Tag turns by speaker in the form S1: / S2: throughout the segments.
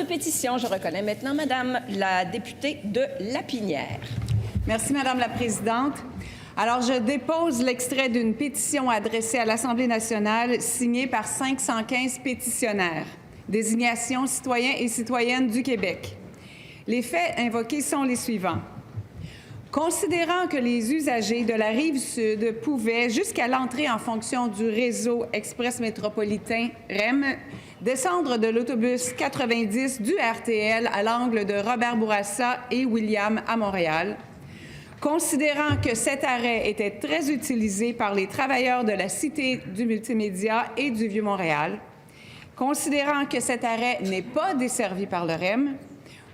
S1: pétition. Je reconnais maintenant Madame la députée de Lapinière.
S2: Merci, Madame la Présidente. Alors, je dépose l'extrait d'une pétition adressée à l'Assemblée nationale signée par 515 pétitionnaires. Désignation citoyens et citoyennes du Québec. Les faits invoqués sont les suivants. Considérant que les usagers de la Rive-Sud pouvaient, jusqu'à l'entrée en fonction du réseau express métropolitain REM, descendre de l'autobus 90 du RTL à l'angle de Robert-Bourassa et William à Montréal, considérant que cet arrêt était très utilisé par les travailleurs de la Cité du multimédia et du Vieux-Montréal, considérant que cet arrêt n'est pas desservi par le REM,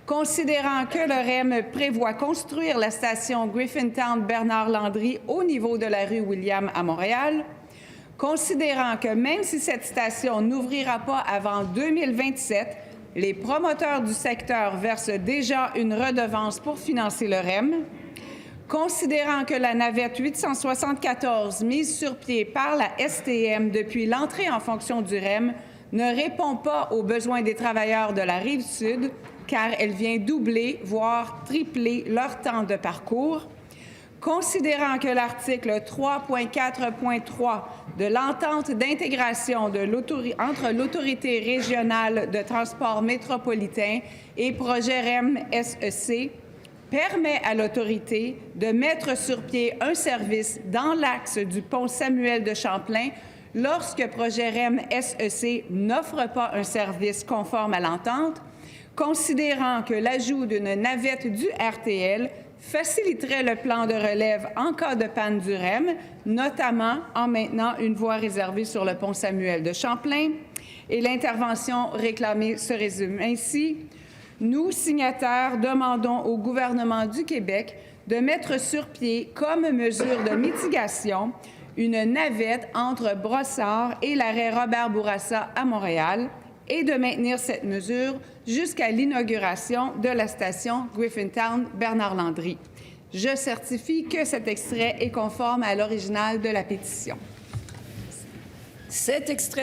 S2: considérant que le REM prévoit construire la station Griffintown-Bernard-Landry au niveau de la rue William à Montréal, considérant que même si cette station n'ouvrira pas avant 2027, les promoteurs du secteur versent déjà une redevance pour financer le REM, considérant que la navette 874 mise sur pied par la STM depuis l'entrée en fonction du REM ne répond pas aux besoins des travailleurs de la Rive-Sud, car elle vient doubler, voire tripler leur temps de parcours, considérant que l'article 3.4.3 de l'entente d'intégration entre l'Autorité régionale de transport métropolitain et projet REM-SEC permet à l'Autorité de mettre sur pied un service dans l'axe du pont Samuel de Champlain lorsque projet REM-SEC n'offre pas un service conforme à l'entente, considérant que l'ajout d'une navette du RTL faciliterait le plan de relève en cas de panne du REM, notamment en maintenant une voie réservée sur le pont Samuel de Champlain. Et l'intervention réclamée se résume ainsi. Nous, signataires, demandons au gouvernement du Québec de mettre sur pied, comme mesure de mitigation, une navette entre Brossard et l'arrêt Robert-Bourassa à Montréal et de maintenir cette mesure jusqu'à l'inauguration de la station Griffintown-Bernard-Landry. Je certifie que cet extrait est conforme à l'original de la pétition.
S1: Cet extrait